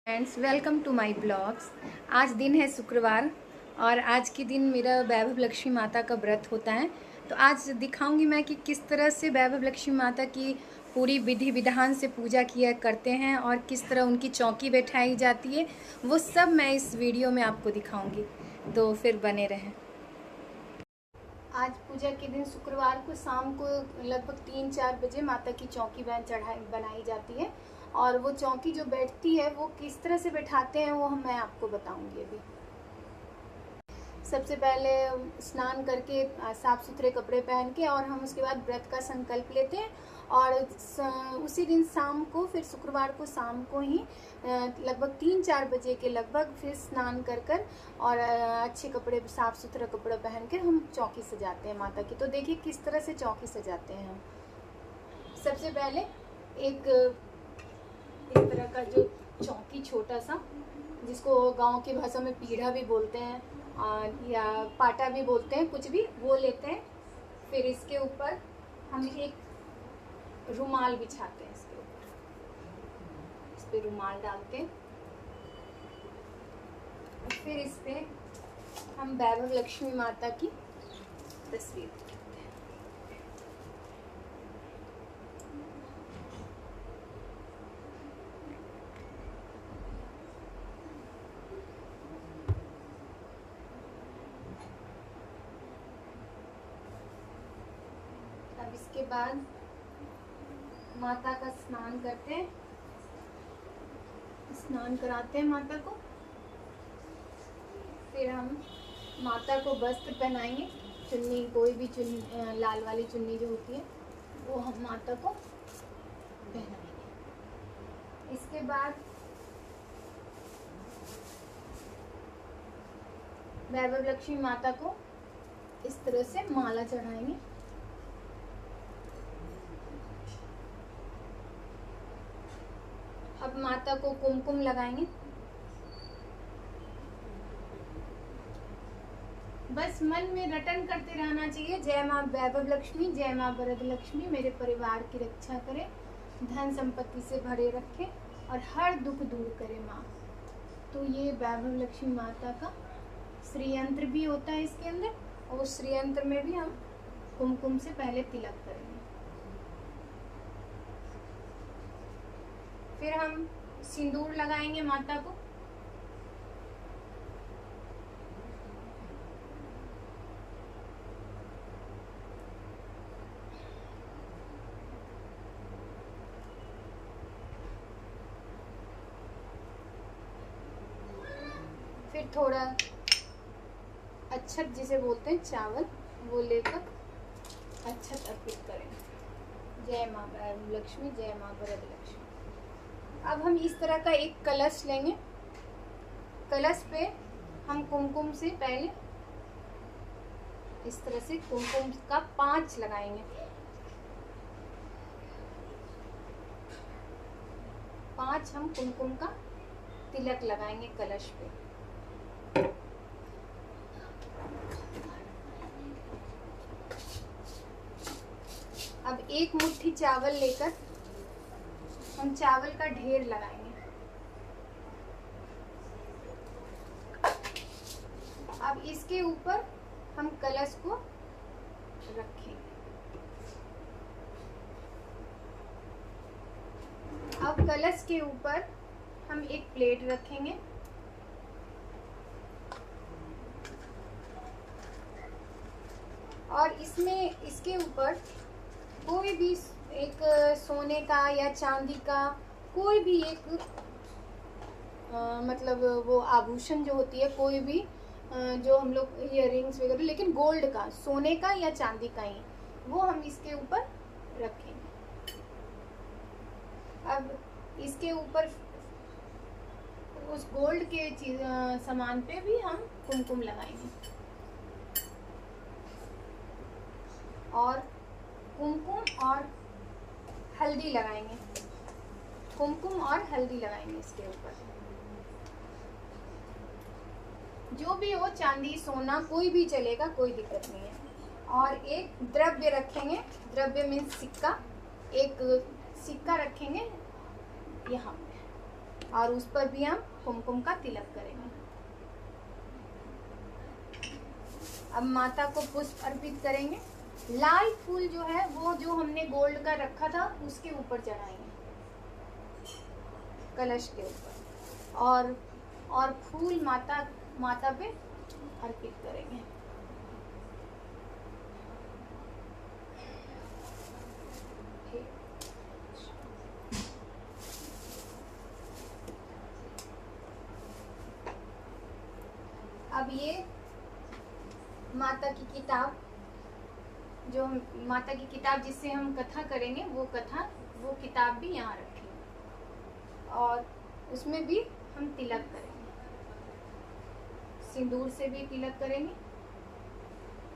Friends, welcome to my blogs. आज दिन है शुक्रवार और आज के दिन मेरा वैभव लक्ष्मी माता का व्रत होता है। तो आज दिखाऊंगी मैं कि किस तरह से वैभव लक्ष्मी माता की पूरी विधि विधान से पूजा किया करते हैं और किस तरह उनकी चौकी बैठाई जाती है, वो सब मैं इस वीडियो में आपको दिखाऊंगी। तो फिर बने रहें। आज पूजा के दिन शुक्रवार को शाम को लगभग 3-4 बजे माता की चौकी बनाई जाती है और वो चौकी जो बैठती है वो किस तरह से बैठाते हैं वो मैं आपको बताऊंगी। अभी सबसे पहले स्नान करके साफ सुथरे कपड़े पहन के और हम उसके बाद व्रत का संकल्प लेते हैं और उसी दिन शाम को फिर शुक्रवार को शाम को ही लगभग 3-4 बजे के लगभग फिर स्नान कर और अच्छे कपड़े साफ सुथरा कपड़ा पहन कर हम चौकी सजाते हैं माता की। तो देखिए किस तरह से चौकी सजाते हैं हम। सबसे पहले एक इस तरह का जो चौकी छोटा सा, जिसको गांव की भाषा में पीढ़ा भी बोलते हैं या पाटा भी बोलते हैं, कुछ भी, वो लेते हैं। फिर इसके ऊपर हम एक रुमाल बिछाते हैं, इसके ऊपर इस पे रुमाल डालते हैं। फिर इस पे हम वैभव लक्ष्मी माता की तस्वीर इसके बाद माता का स्नान करते हैं, स्नान कराते हैं माता को। फिर हम माता को वस्त्र पहनाएंगे, चुन्नी, कोई भी चुन्नी, लाल वाली चुन्नी जो होती है वो हम माता को पहनाएंगे। इसके बाद वैभव लक्ष्मी माता को इस तरह से माला चढ़ाएंगे। अब माता को कुमकुम लगाएंगे। बस मन में रटन करते रहना चाहिए, जय माँ वैभव लक्ष्मी, जय माँ वरद लक्ष्मी मेरे परिवार की रक्षा करे, धन संपत्ति से भरे रखे और हर दुख दूर करे माँ। तो ये वैभव लक्ष्मी माता का श्री यंत्र भी होता है इसके अंदर, और उस श्री यंत्र में भी हम कुमकुम से पहले तिलक करेंगे। फिर हम सिंदूर लगाएंगे माता को। फिर थोड़ा अक्षत जिसे बोलते हैं चावल, वो लेकर अक्षत अर्पित करेंगे। जय माँ लक्ष्मी, जय माँ वरद लक्ष्मी। अब हम इस तरह का एक कलश लेंगे। कलश पे हम कुमकुम से पहले इस तरह से कुमकुम का 5 लगाएंगे। 5 हम कुमकुम का तिलक लगाएंगे कलश पे। अब एक मुट्ठी चावल लेकर हम चावल का ढेर लगाएंगे। अब इसके ऊपर हम कलश को रखेंगे। अब कलश के ऊपर हम एक प्लेट रखेंगे और इसमें इसके ऊपर कोई भी एक सोने का या चांदी का कोई भी एक मतलब वो आभूषण जो होती है, कोई भी जो हम लोग इयररिंग्स वगैरह, लेकिन गोल्ड का, सोने का या चांदी का ही, वो हम इसके ऊपर रखेंगे। अब इसके ऊपर उस गोल्ड के सामान पे भी हम कुमकुम लगाएंगे और कुमकुम और हल्दी लगाएंगे। कुमकुम और हल्दी लगाएंगे इसके ऊपर। जो भी हो, चांदी सोना कोई भी चलेगा, कोई दिक्कत नहीं है। और एक द्रव्य रखेंगे, द्रव्य मीन्स सिक्का, एक सिक्का रखेंगे यहाँ पे। और उस पर भी हम कुमकुम का तिलक करेंगे। अब माता को पुष्प अर्पित करेंगे। लाल फूल जो है वो जो हमने गोल्ड का रखा था उसके ऊपर चढ़ाएंगे, कलश के ऊपर, और फूल माता पे अर्पित करेंगे। अब ये माता की किताब, जो माता की किताब जिससे हम कथा करेंगे, वो किताब भी यहाँ रखेंगे और उसमें भी हम तिलक करेंगे, सिंदूर से भी तिलक करेंगे।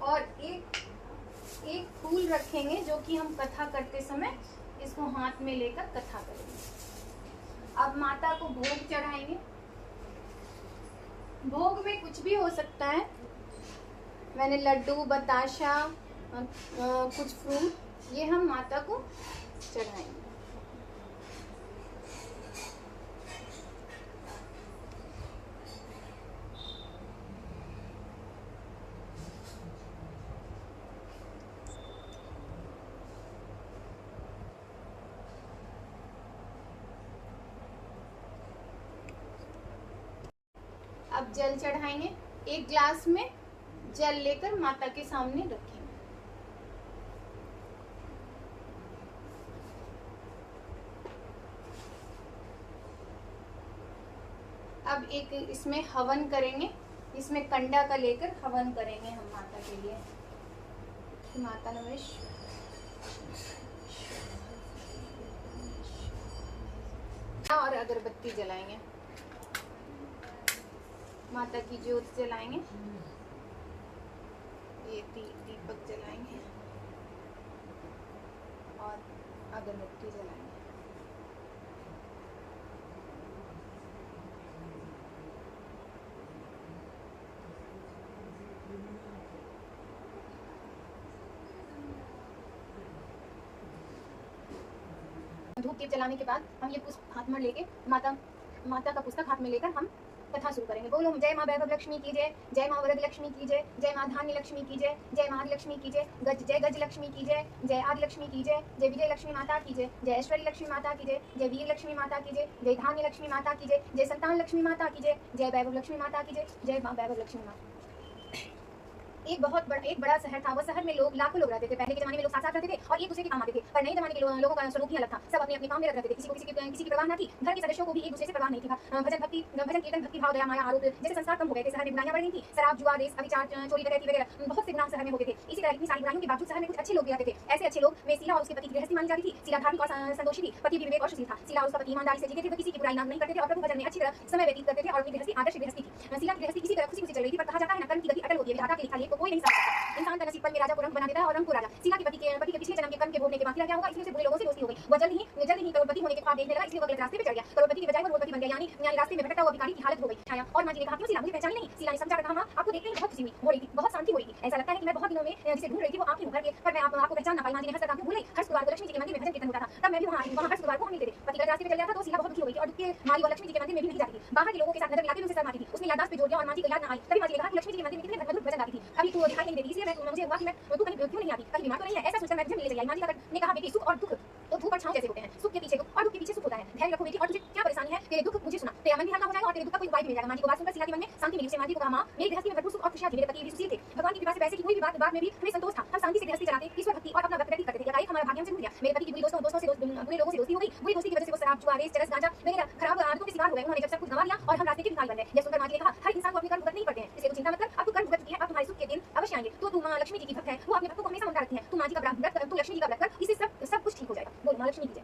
और एक फूल रखेंगे जो कि हम कथा करते समय इसको हाथ में लेकर कथा करेंगे। अब माता को भोग चढ़ाएंगे। भोग में कुछ भी हो सकता है। मैंने लड्डू, बताशा, कुछ फ्रूट, ये हम माता को चढ़ाएंगे। अब जल चढ़ाएंगे। एक ग्लास में जल लेकर माता के सामने रखेंगे। अब एक इसमें हवन करेंगे, इसमें कंडा का लेकर हवन करेंगे हम माता के लिए। माता नमः। और अगरबत्ती जलाएंगे, माता की ज्योत जलाएंगे, ये दीपक जलाएंगे और अगरबत्ती जलाएंगे। धूप दीप जलाने के बाद हम ये पुष्प हाथ में लेके माता का पुस्तक हाथ में लेकर हम कथा शुरू करेंगे। बोलो जय माँ वैभव लक्ष्मी की जय, जय माँ वरद लक्ष्मी की जय, जय माँ धान्य लक्ष्मी की जय, जय माँ आदि लक्ष्मी की जय, जय गज लक्ष्मी की जय, जय आदि लक्ष्मी की जय, जय विजय लक्ष्मी माता की जय, जय ऐश्वर्य लक्ष्मी माता की जय, जय वीर लक्ष्मी माता की जय, जय धान्य लक्ष्मी माता की जय, जय संतान लक्ष्मी माता की जय, जय वैभव लक्ष्मी माता की जय, जय माँ वैभव लक्ष्मी माता। एक बड़ा शहर था। वो शहर में लाखों लोग रहते थे। पहले के जमाने में लोग साथ रहते थे और एक दूसरे के काम आते थे। पर नए जमाने के लोगों का स्वरूप ही अलग था। सब अपने अपने काम में रहते थे। किसी की परवाह न थी। घर के सदस्यों को भी एक दूसरे से परवाह नहीं थी। भजन कीर्तन, भक्ति भाव, दया, माया, आरोप जैसे संस्कार कम हो गए थे। शहर में बुराइयां बढ़ रही थी। शराब, जुआ, रेस, अभिचार, चोरी, डकैती वगैरह बहुत से गुनाह शहर में होते थे। इसी तरह इतनी सारी बुराइयों के बावजूद शहर में कुछ अच्छे लोग भी रहते थे। ऐसे अच्छे लोग में शीला और उसके पति की गृहस्थी मानी जाती थी। शीला धार्मिक और संतोषी थी। पति भी विवेक और सुशील था। शीला और उसका पति ईमानदारी से जीते थे। वो किसी की बुराई नहीं करते थे और प्रभु भजन में अच्छी तरह समय व्यतीत करते थे और उनकी गृहस्थी आदर्श गृहस्थी थी। शीला की गृहस्थी किसी तरह खुशी चल रही थी। पर कहा जाता है ना, कर्म की गति अटल होती है। विधाता के लिखा लेख को कोई नहीं समझ सकता। इंसान का नसीब पल में राजा को रंग बना देता है और रंग को राजा। शीला के पति के पिछले जन्म के कर्म के भोगने के बाद क्या होगा, इसलिए बुरे लोगों से दोस्ती हो गई। वो जल्द ही करोड़पति होने के ख्वाब देखने लगा, इसलिए वो गलत रास्ते पे चढ़ गया। करोड़पति की बजाय वो रोडपति बन गया, यानी रास्ते में भटकता हुआ भिखारी की हालत हो गई। छाया और माँ जी ने कहा, क्यों शीला, मुझे पहचानी नहीं? शीला ने समझा कर कहा, माँ आपको देखते ही बहुत खुशी हो रही थी, बहुत शांति हो रही थी। ऐसा लगता है कि मैं बहुत दिनों में जिसे ढूंढ रही थी वो आप ही हो। पर मैं आपको पहचान ना पाई। माँ जी ने हंसकर कहा, भूल गई? हर शुक्रवार को लक्ष्मी जी के मंदिर में भजन कीर्तन होता था, तब मैं भी वहाँ हर शुक्रवार को हम मिलते थे। पति गलत रास्ते पे चल गया था तो शीला बहुत दुखी हो गई और दुख के मारी वो लक्ष्मी जी के मंदिर में भी नहीं जाती थी। बाहर के लोगों के साथ नजर मिलाती उनसे शर्म आती थी। उसने याददाश्त पे जोर दिया और माँ जी को याद न आई। तभी माँ जी ने कहा कि लक्ष्मी जी के मंदिर में कितने मधुर भजन गाती थी, अभी तू दिखाई नहीं देती, इसलिए मुझे हुआ कि मैं तू कहीं क्यों नहीं आती, कहीं बीमार तो नहीं है? ऐसा सोचकर मैं तुझे मिलने चली आई। माँ जी ने कहा, बेटी सुख और दुख तो धूप और छांव जैसे होते हैं। सुख के पीछे दुख और दुख के पीछे सुख होता है। धैर्य रखो बेटी। और तुझे क्या परेशानी है? तेरे दुख मुझे सुना, तेरा मन भी हल्का हो जाएगा और तेरे दुख का कोई उपाय भी मिल जाएगा। माँ जी को बात सुनकर शीला के मन में शांति मिली। उसने माँ जी को कहा, माँ मेरी गृहस्थी में भरपूर सुख और खुशियां थी। मेरे पति भी सुशील थे। भगवान की कृपा से पैसे की कोई भी बात में भी हमें संतोष था। हम शांति से गृहस्थी चलाते, ईश्वर भक्ति और अपना वक्त व्यतीत करते थे। एकाएक हमारा भाग्य हमसे टूट गया। मेरे पति की बुरे लोगों से दोस्ती हो गई। बुरी दोस्ती की वजह से वो शराब, जुआ, रेस, चरस, गांजा वगैरह खराब आदतों के शिकार हो गए। उन्होंने जब सब कुछ गंवा लिया और हम रास्ते के भिखारी बन गए। यह सुनकर माँ जी ने कहा, हर इंसान को अपने कर्म भुगत नहीं पड़ते हैं, इसलिए तू चिंता मत कर। अब तू कर्म भुगत चुकी है, अब तुम्हारे सुख के दिन अवश्य आएंगे। तो तू माँ लक्ष्मी जी की भक्त है, वो अपने भक्तों को हमेशा ममता रखती है। तू माँ जी का व्रत कर, तू लक्ष्मी जी का व्रत कर, इससे सब कुछ ठीक हो जाएगा। बोल माँ लक्ष्मी की जय।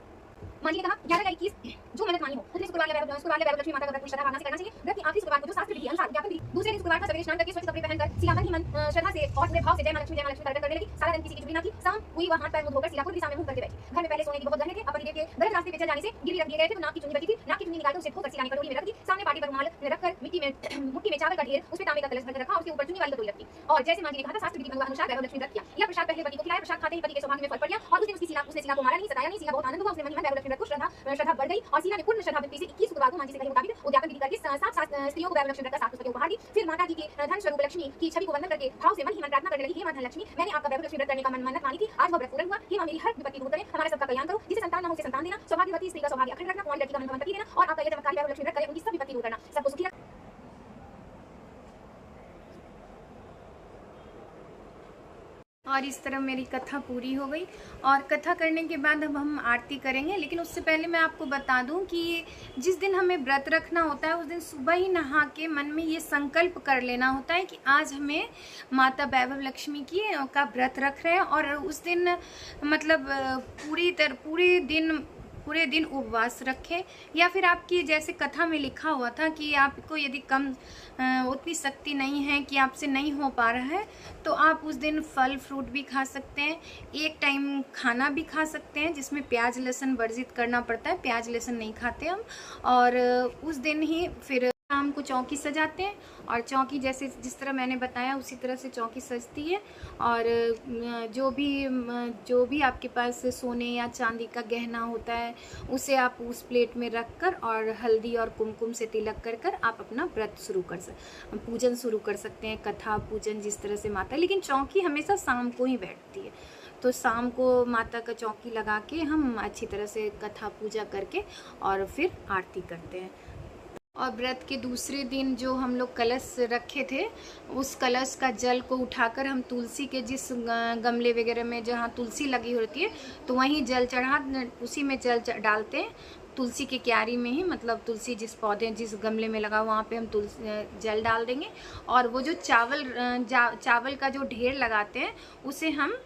माँ जी ने कहा, 11 का 21 जो मन्नत मानी हो, पहले शुक्रवार वैभव लक्ष्मी माता का व्रत श्रद्धा भावना से करना चाहिए। व्रत की आखिरी शुक्रवार को जो शास्त्र विधि अनुसार उद्यापन विधि। दूसरे दिन शुक्रवार का सवेरे स्नान करके स्वच्छ कपड़े पहनकर शीला मन ही मन श्रद्धा से और अपने भाव से जय माँ लक्ष्मी का व्रत करने लगी। सारा दिन किसी की छुट्टी न थी। शाम हुई, वह हाथ पैर मुंह धोकर शीला को दिशा में मुंह करके बैठी। घर में पहले सोने की बहुत गहने थे, अब पतिदेव के गलत रास्ते पे चल जाने से गिरवी रख दिए गए थे। तो नाक की चुन्नी बची थी, नाक की चुन्नी निकालकर उसे धोकर शीला ने कटोरी में रख दी। सामने पार्टी पर रुमाल रखकर मिट्टी में चावल का ढेर, उसमें तांबे का कलश भरकर रखा, उसके ऊपर चुन्नी वाली कटोरी रखी। और जैसे माँ जी ने कहा था, शास्त्र विधि अनुसार वैभव लक्ष्मी व्रत किया। यह प्रसाद पहले पति को खिलाया। प्रसाद खाते ही पति के सौभाग्य में फल पड़ गया और उसने शिला को मारा नहीं, सताया नहीं। शिला बहुत आनंद हुआ। उसने मन ही मन वैभव लक्ष्मी व्रत को श्रद्धा बढ़ गई और शिला ने पूर्ण श्रद्धा भक्ति से 21 शुक्रवार को माँ जी से कहे मुताबिक उद्यापन विधि करके 7 स्त्रियों को वैभव लक्ष्मी व्रत का 7 पुस्तकें उपहार दी। फिर माता जी के धन स्वरूप लक्ष्मी की छवि को वंदन करके भाव से मन ही मन प्रार्थना करने लगी, हे मां धन लक्ष्मी, मैंने आपका वैभव लक्ष्मी व्रत करने का मन्नत मानी थी, आज वह व्रत पूर्ण हुआ। हे मां, मेरी हर विपत्ति दूर करें, हमारे सबका कल्याण करो, जिसे संतान न हो उसे संतान देना, सौभाग्यवती स्त्री का सौभाग्य अखंड रखना, कुंवारी लड़की का मन पति देना और आपका यह चमत्कारी वैभव लक्ष्मी व्रत करे, उनकी सब विपत्ति दूर करना, सबको सुखी रखना। और इस तरह मेरी कथा पूरी हो गई। और कथा करने के बाद अब हम आरती करेंगे, लेकिन उससे पहले मैं आपको बता दूं कि जिस दिन हमें व्रत रखना होता है उस दिन सुबह ही नहा के मन में ये संकल्प कर लेना होता है कि आज हमें माता वैभव लक्ष्मी का व्रत रख रहे हैं। और उस दिन मतलब पूरे दिन उपवास रखें, या फिर आपकी जैसे कथा में लिखा हुआ था कि आपको यदि उतनी शक्ति नहीं है कि आपसे नहीं हो पा रहा है, तो आप उस दिन फल फ्रूट भी खा सकते हैं, एक टाइम खाना भी खा सकते हैं जिसमें प्याज लहसुन वर्जित करना पड़ता है, प्याज लहसुन नहीं खाते हम। और उस दिन ही फिर शाम को चौकी सजाते हैं और चौकी जैसे जिस तरह मैंने बताया उसी तरह से चौकी सजती है। और जो भी आपके पास सोने या चांदी का गहना होता है उसे आप उस प्लेट में रखकर और हल्दी और कुमकुम से तिलक कर आप अपना व्रत पूजन शुरू कर सकते हैं, कथा पूजन जिस तरह से माता। लेकिन चौकी हमेशा शाम को ही बैठती है, तो शाम को माता का चौकी लगा के हम अच्छी तरह से कथा पूजा करके और फिर आरती करते हैं। और व्रत के दूसरे दिन जो हम लोग कलश रखे थे उस कलश का जल को उठाकर हम तुलसी के जिस गमले वगैरह में जहाँ तुलसी लगी होती है तो वहीं जल उसी में जल डालते हैं, तुलसी के क्यारी में ही, मतलब तुलसी जिस गमले में लगा वहाँ पे हम जल डाल देंगे। और वो जो चावल का जो ढेर लगाते हैं उसे हम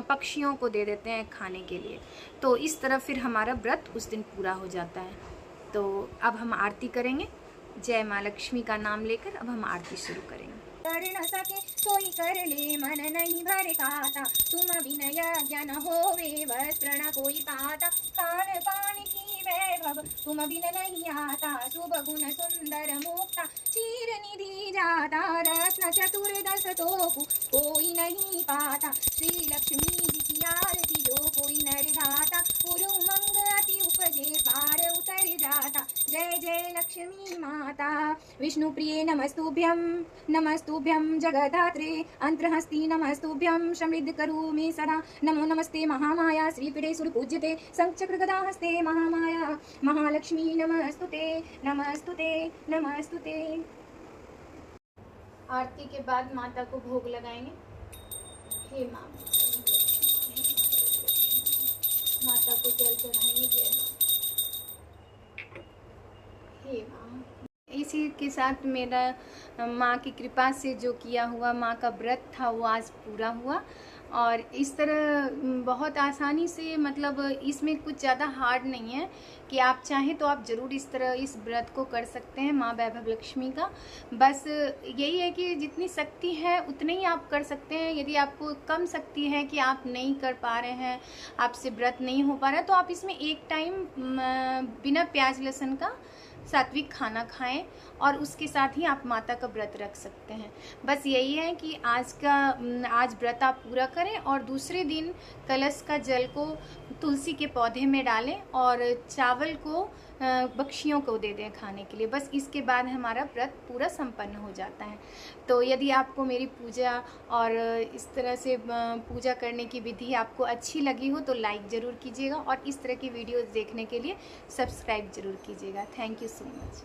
पक्षियों को दे देते हैं खाने के लिए। तो इस तरह फिर हमारा व्रत उस दिन पूरा हो जाता है। तो अब हम आरती करेंगे, जय माँ लक्ष्मी का नाम लेकर अब हम आरती शुरू करेंगे। कर न सके कोई कर ले, मन नहीं भर खाता, तुम विनय ज्ञान होवे, वस्त्र न कोई पाता, खान पान की वैभव तुम बिन नहीं आता, शुभ गुण सुंदर मुक्ता, चीर निधि जाता, रत्न चतुर्दश तोपु कोई नहीं पाता, श्री लक्ष्मी जी की आरती जो कोई नर गाता, पुरु मंग अति उपजे पार उतर जाता, जय जय लक्ष्मी माता। विष्णु प्रिय नमस्तुभ्यं जगदात्रे, अंतरहस्ती नमस्तुभ्यं, समृद्ध करो मे सदा, नमो नमस्ते महामाया, श्रीपीठे सुरपूज्यते, शंखचक्र गदा हस्ते महामाया, महालक्ष्मी नमस्तुते नमस्तुते नमस्तुते। आरती के बाद माता को भोग लगाएंगे। हे माँ, माता को जल चढ़ाएंगे। जय माँ। हे माँ। इसी के साथ मेरा माँ की कृपा से जो किया हुआ माँ का व्रत था वो आज पूरा हुआ। और इस तरह बहुत आसानी से, मतलब इसमें कुछ ज़्यादा हार्ड नहीं है कि आप चाहें तो आप ज़रूर इस तरह इस व्रत को कर सकते हैं माँ वैभव लक्ष्मी का। बस यही है कि जितनी शक्ति है उतने ही आप कर सकते हैं। यदि आपको कम शक्ति है कि आप नहीं कर पा रहे हैं, आपसे व्रत नहीं हो पा रहा है, तो आप इसमें एक टाइम बिना प्याज लहसुन का सात्विक खाना खाएं और उसके साथ ही आप माता का व्रत रख सकते हैं। बस यही है कि आज व्रत आप पूरा करें और दूसरे दिन कलश का जल को तुलसी के पौधे में डालें और चावल को पक्षियों को दे दें खाने के लिए। बस इसके बाद हमारा व्रत पूरा संपन्न हो जाता है। तो यदि आपको मेरी पूजा और इस तरह से पूजा करने की विधि आपको अच्छी लगी हो तो लाइक ज़रूर कीजिएगा और इस तरह की वीडियोज़ देखने के लिए सब्सक्राइब ज़रूर कीजिएगा। Thank you so much.